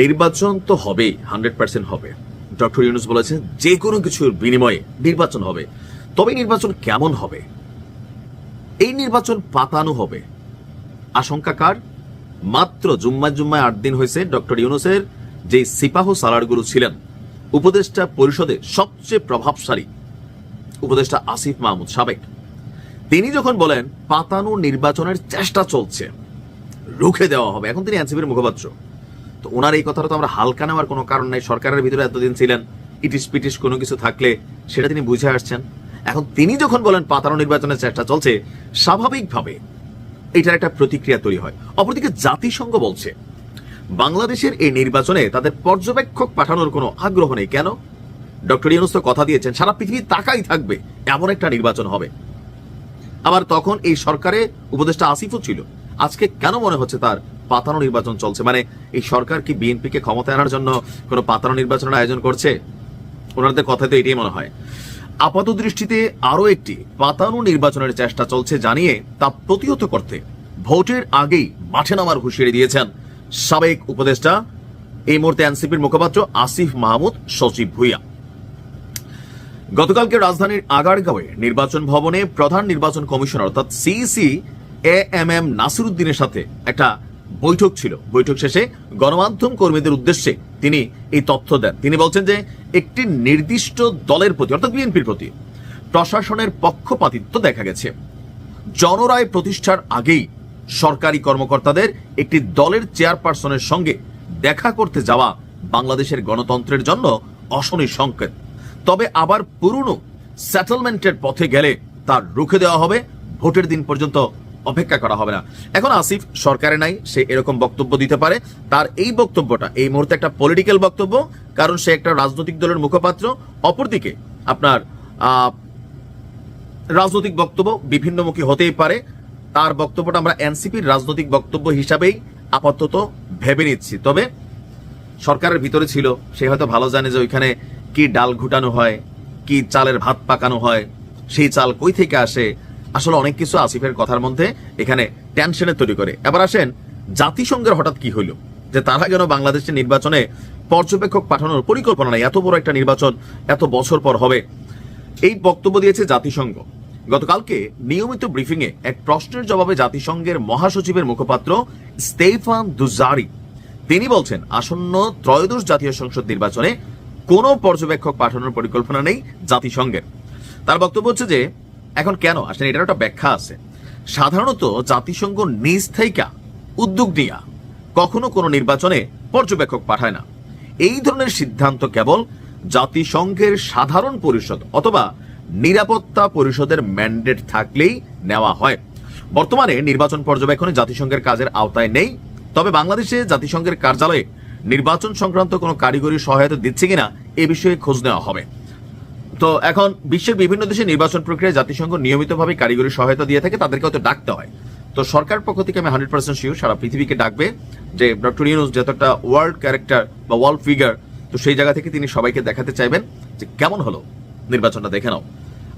নির্বাচন তো হবেই, 100% হবে। ডক্টর ইউনূস বলেছেন যে কোনো কিছুর বিনিময়ে নির্বাচন হবে। তবে নির্বাচন কেমন হবে? এই নির্বাচন পাতানো হবে। আশঙ্কা কার? মাত্র জুম্মায় 8 দিন হয়েছে ডক্টর ইউনূসের যে সিপাহ সালারগুলো ছিলেন উপদেষ্টা পরিষদে সবচেয়ে প্রভাবশালী উপদেষ্টা আসিফ মাহমুদ সাবেক, তিনি যখন বলেন পাতানো নির্বাচনের চেষ্টা চলছে, রুখে দেওয়া হবে। এখন তিনি এনসিপির মুখপাত্র, তো ওনার এই কথাটা তো আমরা হালকা নেওয়ার কোনো কারণ নাই। সরকারের ভিতরে এতদিন ছিলেন, ইটিস পিটিস কোনো কিছু থাকলে সেটা তিনি বুঝে আসছেন। এখন তিনি যখন বলেন পাতানো নির্বাচনের চেষ্টা চলছে, স্বাভাবিকভাবে এটার একটা প্রতিক্রিয়া তৈরি হয়। অপরদিকে জাতিসংঘ বলছে বাংলাদেশের এই নির্বাচনে তাদের পর্যবেক্ষক পাঠানোর কোনো আগ্রহ নেই। কেন? ডক্টর ইউনূস তো কথা দিয়েছেন সারা পৃথিবী তাকাই থাকবে, এমন একটা নির্বাচন হবে। আবার তখন এই সরকারে উপদেষ্টা আসিফও ছিল। আজকে কেন মনে হচ্ছে তার পাতানো নির্বাচন চলছে? মানে এই সরকার কি বিএনপিকে ক্ষমতায় আনার জন্য কোনো পাতানো নির্বাচনের আয়োজন করছে? ওনাদের কথাতে এটাই মনে হয়। আপাত দৃষ্টিতে আরো একটি পাতানো নির্বাচনের চেষ্টা চলছে জানিয়ে তা প্রতিহত করতে ভোটের আগেই মাঠে নামার হুঁশিয়ারি দিয়েছেন সাবেক উপদেষ্টা, এই মুহূর্তে এনসিপির মুখপাত্র আসিফ মাহমুদ সচিব ভুইয়া। গতকালকে রাজধানীর আগারগাঁওয়ে নির্বাচন ভবনে প্রধান নির্বাচন কমিশনার অর্থাৎ সিইসি এএমএম নাসিরউদ্দিনের সাথে একটা বৈঠক ছিল। বৈঠক শেষে গণমাধ্যম কর্মীদের উদ্দেশ্যে তিনি এই তথ্য দেন। তিনি বলছেন যে একটি নির্দিষ্ট দলের প্রতি অর্থাৎ বিএনপির প্রতি প্রশাসনের পক্ষপাতিত্ব দেখা গেছে। জনরায় প্রতিষ্ঠার আগেই সরকারি কর্মকর্তাদের একটি দলের চেয়ারপারসনের সঙ্গে দেখা করতে যাওয়া বাংলাদেশের গণতন্ত্রের জন্য অশনি সংকেত। তবে আবার পুরনো সেটেলমেন্টের পথে গেলে তার রুখে দেওয়া হবে, ভোটের দিন পর্যন্ত অপেক্ষা করা হবে না। এখন আসিফ সরকারে নাই, সে এরকম বক্তব্য দিতে পারে। তার এই বক্তব্যটা এই মুহূর্তে একটা পলিটিক্যাল বক্তব্য, কারণ সে একটা রাজনৈতিক দলের মুখপাত্র। অপরদিকে আপনার রাজনৈতিক বক্তব্য বিভিন্নমুখী হতেই পারে। তার বক্তব্যটা আমরা এনসিপির রাজনৈতিক বক্তব্য হিসাবেই আপাতত ভেবে নিচ্ছি। তবে সরকারের ভিতরে ছিল, সে হয়তো ভালো জানে যে ওইখানে কি ডাল ঘুটানো হয়, কি চালের ভাত পাকানো হয়, সেই চাল কই থেকে আসে। আসলে অনেক কিছু আসিফের কথার মধ্যে এখানে টেনশনে তৈরি করে। এবার আসেন জাতিসংঘের হঠাৎ কি হইল যে তারা কেন বাংলাদেশের নির্বাচনে পর্যবেক্ষক পাঠানোর পরিকল্পনা নাই? এত বড় একটা নির্বাচন এত বছর পর হবে, এই বক্তব্য দিয়েছে জাতিসংঘ। গতকালকে নিয়মিত ব্রিফিংয়ে এক প্রশ্নের জবাবে জাতিসংঘের মহাসচিবের মুখপাত্র স্টেফান দুজারি তিনি বলছেন আসন্ন ত্রয়োদশ জাতীয় সংসদ নির্বাচনে কোনো পর্যবেক্ষক পাঠানোর পরিকল্পনা নেই জাতিসংঘের। তার বক্তব্য হচ্ছে যে এখন কেন আসলে এটার একটা ব্যাখ্যা আছে। সাধারণত জাতিসংঘ নিজ থেকে উদ্যোগ নিয়ে কখনো কোনো নির্বাচনে পর্যবেক্ষক পাঠায় না। এই ধরনের সিদ্ধান্ত কেবল জাতিসংঘের সাধারণ পরিষদ অথবা নিরাপত্তা পরিষদের ম্যান্ডেট থাকলেই নেওয়া হয়। বর্তমানে নির্বাচন পর্যবেক্ষণে জাতিসংঘের কাজের আওতায় নেই। তবে বাংলাদেশে জাতিসংঘের কার্যালয়ে নির্বাচন সংক্রান্ত কোনো কারিগরি সহায়তা দিচ্ছে কিনা এ বিষয়ে খোঁজ নেওয়া হবে। তো এখন বিশ্বের বিভিন্ন দেশে নির্বাচন প্রক্রিয়ায় জাতিসংঘ নিয়মিতভাবে কারিগরি সহায়তা দিয়ে থাকে, তাদেরকে হয়তো ডাকতে হয়। তো সরকার পক্ষ থেকে আমি 100% শিওর সারা পৃথিবীকে ডাকবে, যে ডক্টর ইউনূস যত একটা ওয়ার্ল্ড ক্যারেক্টার বা ওয়ার্ল্ড ফিগার, তো সেই জায়গা থেকে তিনি সবাইকে দেখাতে চাইবেন যে কেমন হলো নির্বাচনটা, দেখে নাও।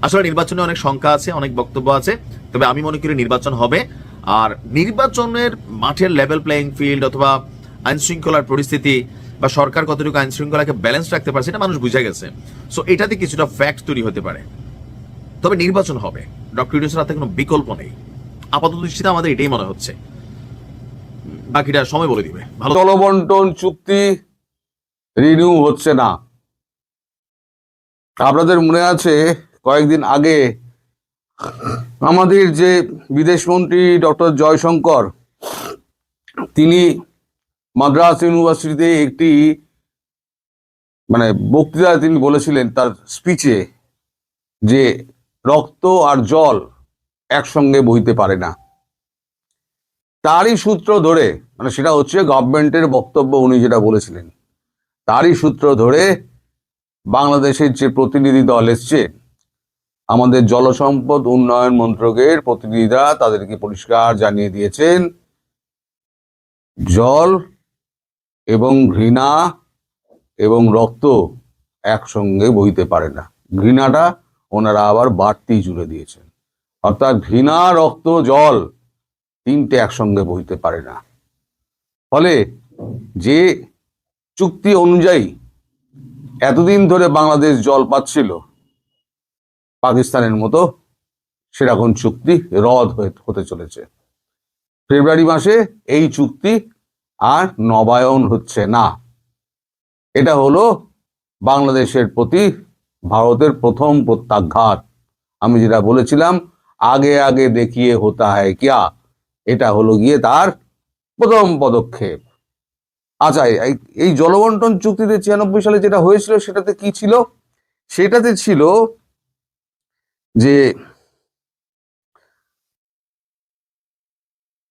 আসলে নির্বাচনে অনেক শঙ্কা আছে, অনেক বক্তব্য আছে, তবে আমি মনে করি নির্বাচন হবে। আর নির্বাচনের মাঠের লেভেল প্লেইং ফিল্ড অথবা আইন শৃঙ্খলার পরিস্থিতি বা সরকার কতটুকু আইন শৃঙ্খলাকে ব্যালেন্স রাখতে পারছে এটা মানুষ বুঝে গেছে। সো এটাতে কিছুটা ফ্যাক্ট তৈরি হতে পারে। তবে নির্বাচন হবে, ডক্টর ইউনূসের হাতে কোনো বিকল্প নেই। আপাতত দৃষ্টিতে আমাদের এটাই মনে হচ্ছে, বাকিটা সময় বলে দিবে। ভালো। জলবন্টন চুক্তি রিনিউ হচ্ছে না। আপনাদের মনে আছে কয়েকদিন আগে আমাদের যে বিদেশমন্ত্রী ডক্টর জয়শঙ্কর, তিনি মাদ্রাস ইউনিভার্সিটিতে একটি বক্তৃতায় তিনি বলেছিলেন তার স্পিচে যে রক্ত আর জল একসঙ্গে বইতে পারে না। তারই সূত্র ধরে সেটা হচ্ছে গভর্নমেন্টের বক্তব্য, উনি যেটা বলেছিলেন তারই সূত্র ধরে বাংলাদেশের যে প্রতিনিধি দল এসছে, আমাদের জলসম্পদ উন্নয়ন মন্ত্রকের প্রতিনিধিরা তাদেরকে পরিষ্কার জানিয়ে দিয়েছেন জল এবং ঘৃণা এবং রক্ত একসঙ্গে বইতে পারে না। ঘৃণাটা ওনারা আবার বাড়তি জুড়ে দিয়েছেন, অর্থাৎ ঘৃণা, রক্ত, জল তিনটে একসঙ্গে বইতে পারে না। ফলে যে চুক্তি অনুযায়ী এতদিন ধরে বাংলাদেশ জল পাচ্ছিল, পাকিস্তানের মতো সেরকম চুক্তি রদ হতে চলেছে। ফেব্রুয়ারি মাসে এই চুক্তি আর নবায়ন হচ্ছে না। এটা হলো বাংলাদেশের প্রতি ভারতের প্রথম প্রত্যাঘাত। আমি যেটা বলেছিলাম, আগে আগে দেখিয়ে হতা হ্যায় ক্যা, এটা হলো গিয়ে তার প্রথম পদক্ষেপ। আচ্ছা, এই জলবন্টন চুক্তিতে 96 সালে যেটা হয়েছিল সেটাতে কি ছিল? সেটাতে ছিল যে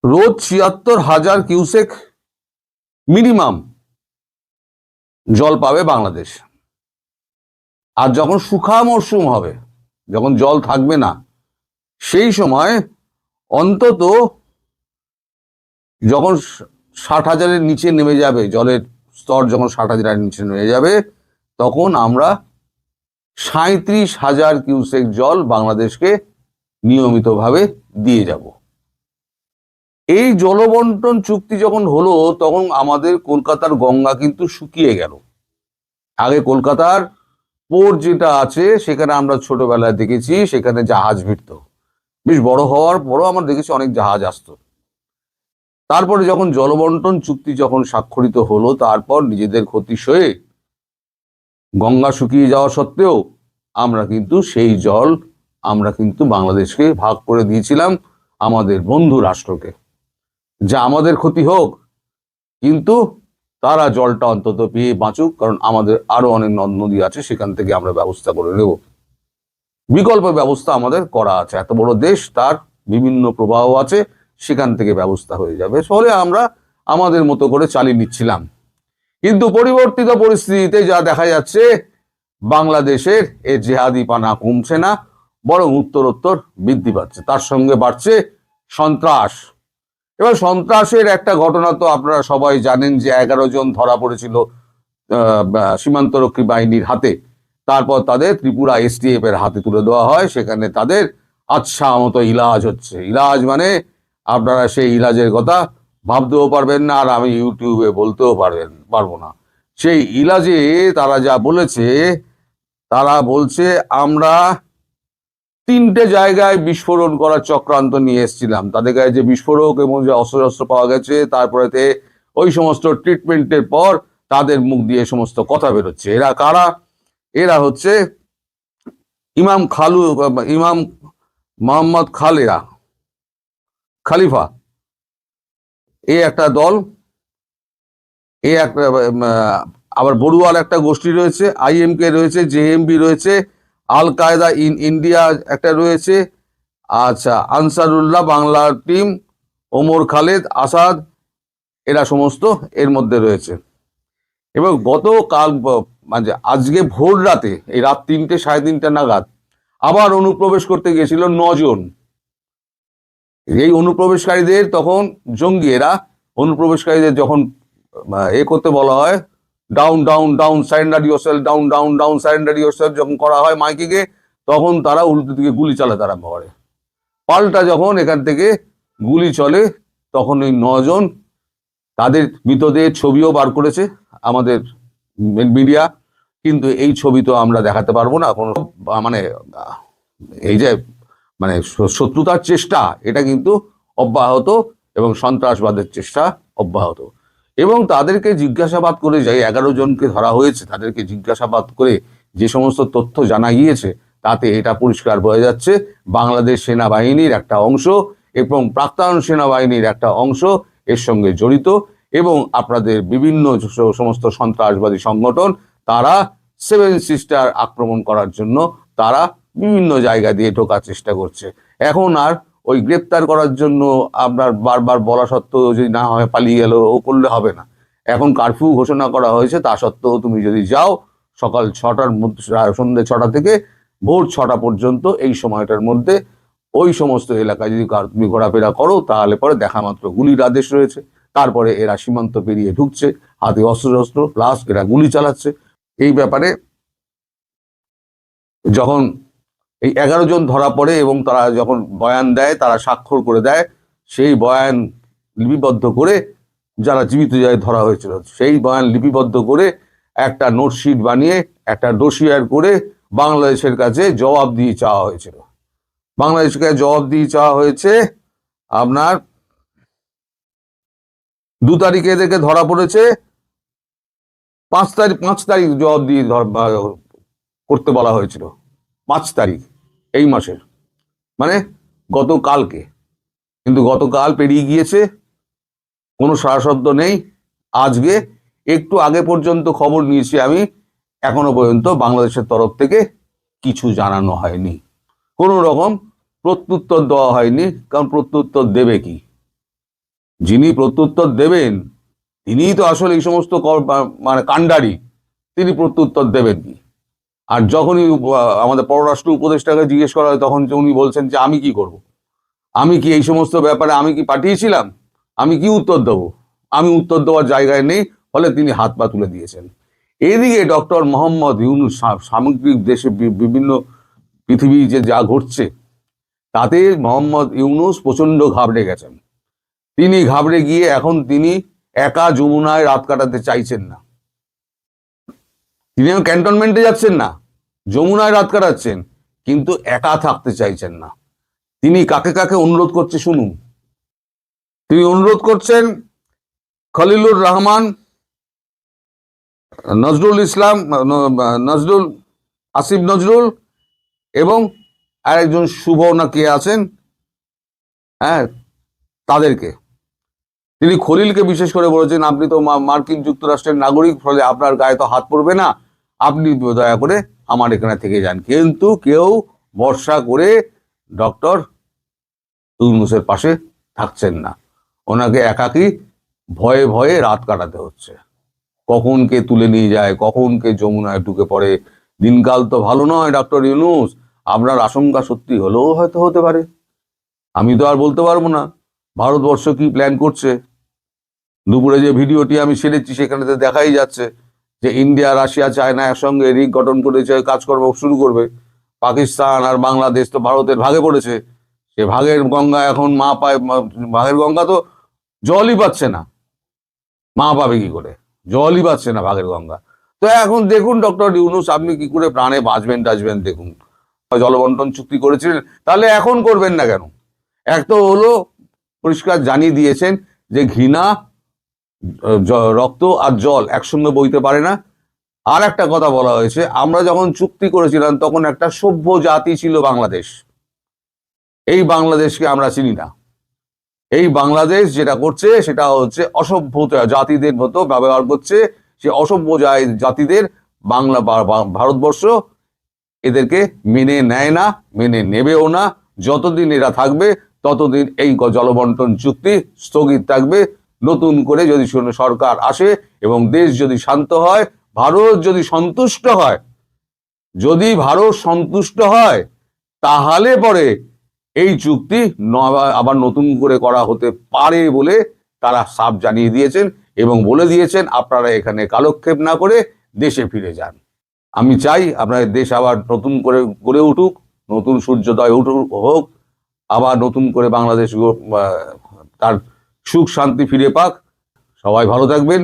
রোজ ৭৬,০০০ কিউসেক মিনিমাম জল পাবে বাংলাদেশ। আর যখন শুখা মরশুম হবে, যখন জল থাকবে না, সেই সময় অন্তত যখন ৬০,০০০-এর নিচে নেমে যাবে, জলের স্তর যখন ৬০,০০০-এর নিচে নেমে যাবে, তখন আমরা ৩৭,০০০ কিউসেক জল বাংলাদেশকে নিয়মিতভাবে দিয়ে যাব। এই জলবন্টন চুক্তি যখন হলো, তখন আমাদের কলকাতার গঙ্গা কিন্তু শুকিয়ে গেল। আগে কলকাতার পোর্ট যেটা আছে, সেখানে আমরা ছোটবেলায় দেখেছি সেখানে জাহাজ ভিড়ত, বেশ বড় হওয়ার পরও আমরা দেখেছি অনেক জাহাজ আসতো। তারপরে যখন জলবন্টন চুক্তি যখন স্বাক্ষরিত হলো, তারপর নিজেদের ক্ষতি সয়ে গঙ্গা শুকিয়ে যাওয়া সত্ত্বেও আমরা কিন্তু সেই জল আমরা কিন্তু বাংলাদেশকে ভাগ করে দিয়েছিলাম আমাদের বন্ধু রাষ্ট্রকে, যা আমাদের ক্ষতি হোক, কিন্তু তারা জলটা অন্তত পেয়ে বাঁচুক, কারণ আমাদের আরো অনেক নদ নদী আছে, সেখান থেকে আমরা ব্যবস্থা করে নেব। বিকল্প ব্যবস্থা আমাদের করা আছে, এত বড় দেশ, তার বিভিন্ন প্রবাহ আছে, সেখান থেকে ব্যবস্থা হয়ে যাবে। ফলে আমরা আমাদের মতো করে চালিয়ে নিচ্ছিলাম। কিন্তু পরিবর্তিত পরিস্থিতিতে যা দেখা যাচ্ছে, বাংলাদেশের এ জেহাদিপানা কমছে না, বরং উত্তরোত্তর বৃদ্ধি পাচ্ছে। তার সঙ্গে বাড়ছে সন্ত্রাস। এবার সন্ত্রাসের একটা ঘটনা তো আপনারা সবাই জানেন যে 11 জন ধরা পড়েছিল সীমান্তরক্ষী বাহিনীর হাতে। তারপর তাদের ত্রিপুরা STF এর হাতে তুলে দেওয়া হয়। সেখানে তাদের আচ্ছা মতো ইলাজ হচ্ছে। ইলাজ মানে আপনারা সেই ইলাজের কথা ভাবতেও পারবেন না, আর আমি ইউটিউবে বলতেও পারবো না। সেই ইলাজে তারা যা বলেছে, তারা বলছে আমরা 3টে জায়গায় বিস্ফোরণ করার চক্রান্ত নিয়ে এসেছিলাম। তাদের কাছে যে বিস্ফোরক এবং যে অস্ত্র পাওয়া গেছে, তারপরে ওই সমস্ত ট্রিটমেন্টের পর তাদের মুখ দিয়ে সমস্ত কথা বেরোচ্ছে। এরা কারা? এরা হচ্ছে ইমাম মোহাম্মদ খালিফা, এই একটা দল, এই একটা আবার বড়ুয়াল একটা গোষ্ঠী রয়েছে, IMK রয়েছে, JMB রয়েছে, আল কায়দা ইন ইন্ডিয়া একটা রয়েছে, আচ্ছা আনসারুল্লাহ বাংলার টিম, ওমর খালেদ আসাদ, এরা সমস্ত এর মধ্যে রয়েছে। এবং গতকাল মানে আজকে ভোর রাতে, এই রাত 3টে 3:30 নাগাদ আবার অনুপ্রবেশ করতে গিয়েছিল 9 জন। এই অনুপ্রবেশকারীদের তখন জঙ্গি, এরা অনুপ্রবেশকারীদের যখন করতে বলা হয়, down down down surrender yourself, down down down surrender yourself যখন করা হয় মাইকিংয়ে, তখন তারা উল্টো দিকে গুলি চালাতে আরম্ভ করে। পাল্টা যখন এখান থেকে গুলি চলে, তখন ওই 9 জন, তাদের মৃতদেহের ছবিও বার করেছে আমাদের মিডিয়া, কিন্তু এই ছবি তো আমরা দেখাতে পারবো না কোনো, মানে এই যে মানে শত্রুতার চেষ্টা, এটা কিন্তু অব্যাহত, এবং সন্ত্রাসবাদের চেষ্টা অব্যাহত। এবং তাদেরকে জিজ্ঞাসাবাদ করে, যে 11 জনকে ধরা হয়েছে, তাদেরকে জিজ্ঞাসাবাদ করে যে সমস্ত তথ্য জানা গিয়েছে, তাতে এটা পরিষ্কার বোঝা যাচ্ছে বাংলাদেশ সেনাবাহিনীর একটা অংশ এবং প্রাক্তন সেনাবাহিনীর একটা অংশ এর সঙ্গে জড়িত। এবং আপনাদের বিভিন্ন সমস্ত সন্ত্রাসবাদী সংগঠন, তারা 7 সিস্টার আক্রমণ করার জন্য তারা বিভিন্ন জায়গা দিয়ে ঢোকার চেষ্টা করছে। এখন আর ওই গ্রেপ্তার করার জন্য আপনার বারবার বলা সত্ত্বেও যদি না হয় পালিয়ে গেল ও করলে হবে না। এখন কারফিউ ঘোষণা করা হয়েছে, তা সত্ত্বেও তুমি যদি যাও সকাল 6টার মধ্যে, সন্ধ্যে 6টা থেকে ভোর 6টা পর্যন্ত, এই সময়টার মধ্যে ওই সমস্ত এলাকায় যদি তুমি ঘোরাফেরা করো, তাহলে পরে দেখা মাত্র গুলির আদেশ রয়েছে। তারপরে এরা সীমান্ত পেরিয়ে ঢুকছে, হাতে অস্ত্র প্লাস এরা গুলি চালাচ্ছে। এই ব্যাপারে যখন এই 11 জন ধরা পড়ে এবং তারা যখন বয়ান দেয়, তারা স্বাক্ষর করে দেয়, সেই বয়ান লিপিবদ্ধ করে যারা জীবিত যায় ধরা হয়েছিল, সেই বয়ান লিপিবদ্ধ করে একটা নোটশিট বানিয়ে একটা ডোসিয়ার করে বাংলাদেশের কাছে জবাবদিহি চাওয়া হয়েছিল। বাংলাদেশকে জবাবদিহি চাওয়া হয়েছে। আপনার 2 তারিখে এদেরকে ধরা পড়েছে, 5 তারিখ জবাবদিহি করতে বলা হয়েছিল, 5 তারিখ এই মাসের, মানে গতকালকে। কিন্তু গতকাল পেরিয়ে গিয়েছে, কোনো সাড়া শব্দ নেই। আজকে একটু আগে পর্যন্ত খবর নিয়েছি আমি, এখনো পর্যন্ত বাংলাদেশের তরফ থেকে কিছু জানানো হয়নি, কোনো রকম প্রত্যুত্তর দেওয়া হয়নি। কারণ প্রত্যুত্তর দেবে কি? যিনি প্রত্যুত্তর দেবেন তিনিই তো আসলে এই সমস্ত মানে কাণ্ডারি, তিনি প্রত্যুত্তর দেবেন কি? আর যখনই আমাদের পররাষ্ট্র উপদেষ্টাকে জিজ্ঞেস করা হয়, তখন উনি বলছেন যে আমি কি করব, আমি কি এই সমস্ত ব্যাপারে আমি কি পাঠিয়েছিলাম, আমি কি উত্তর দেবো? আমি উত্তর দেওয়ার জায়গায় নেই, ফলে তিনি হাত পা তুলে দিয়েছেন। এদিকে ডক্টর মোহাম্মদ ইউনূস সামগ্রিক দেশে বিভিন্ন পৃথিবী যে যা ঘটছে তাতে মোহাম্মদ ইউনূস প্রচন্ড ঘাবড়ে গেছেন। তিনি ঘাবড়ে গিয়ে এখন তিনি একা যমুনায় রাত কাটাতে চাইছেন না। তিনি ক্যান্টনমেন্টে যাচ্ছেন না, যমুনায় রাত কাটাচ্ছেন, কিন্তু একা থাকতে চাইছেন না। তিনি কাকে কাকে অনুরোধ করছে শুনুন। তিনি অনুরোধ করছেন খলিলুর রহমান, নজরুল ইসলাম, নজরুল, আসিফ নজরুল এবং আরেকজন শুভ না কে আছেন, হ্যাঁ, তাদেরকে। তিনি খলিলকে বিশেষ করে বলেছেন, আপনি তো মার্কিন যুক্তরাষ্ট্রের নাগরিক, ফলে আপনার গায়ে তো হাত পড়বে না, আপনি দয়া করে আমার এখানে থেকে যান। কিন্তু কেউ ভরসা করে ডক্টর ইউনূসের পাশে থাকছেন না। ওনাকে একাকী ভয়ে ভয়ে রাত কাটাতে হচ্ছে। কখন কে তুলে নিয়ে যায়, কখন কে যমুনায় ঢুকে পড়ে। দিনকাল তো ভালো নয় ডক্টর ইউনূস। আপনার আশঙ্কা সত্যি হলেও হয়তো হতে পারে, আমি তো আর বলতে পারবো না। ভারতবর্ষ কি প্ল্যান করছে? দুপুরে যে ভিডিওটি আমি ছেড়েছি সেখানে তো দেখাই যাচ্ছে যে ইন্ডিয়া, রাশিয়া, চায়না একসঙ্গে রিগ গঠন করেছে, কাজকর্ম শুরু করবে। পাকিস্তান আর বাংলাদেশ তো ভারতের ভাগে পড়েছে। সে ভাগের গঙ্গা এখন মা পায়, ভাগের গঙ্গা তো জলই পাচ্ছে না, মা পাবে কি করে? জলই পাচ্ছে না ভাগের গঙ্গা। তো এখন দেখুন ডক্টর ইউনূস, আপনি কি করে প্রাণে বাঁচবেন টাচবেন দেখুন। জলবন্টন চুক্তি করেছিলেন, তাহলে এখন করবেন না কেন? এক তো হলো পরিষ্কার জানিয়ে দিয়েছেন যে ঘৃণা, রক্ত আর জল একসঙ্গে বইতে পারে না। আর একটা কথা বলা হয়েছে, আমরা যখন চুক্তি করেছিলাম তখন একটা সভ্য জাতি ছিল বাংলাদেশ। এই বাংলাদেশকে আমরা চিনি না। এই বাংলাদেশ যেটা করছে সেটা হচ্ছে অসভ্য জাতিদের মতো ব্যবহার করছে। সে অসভ্য জাতিদের ভারতবর্ষ এদেরকে মেনে নেয় না, মেনে নেবেও না। যতদিন এরা থাকবে ততদিন এই জলবন্টন চুক্তি স্থগিত থাকবে। নতুন করে যদি সরকার আসে এবং দেশ যদি শান্ত হয়, ভারত যদি সন্তুষ্ট হয়, যদি ভারত সন্তুষ্ট হয়, তাহলে পরে এই চুক্তি আবার নতুন করে করা হতে পারে বলে তারা সাফ জানিয়ে দিয়েছেন এবং বলে দিয়েছেন আপনারা এখানে কালক্ষেপ না করে দেশে ফিরে যান। আমি চাই আপনাদের দেশ আবার নতুন করে গড়ে উঠুক, নতুন সূর্যোদয় হোক, আবার নতুন করে বাংলাদেশ তার সুখ শান্তি ফিরে পাক। সবাই ভালো থাকবেন।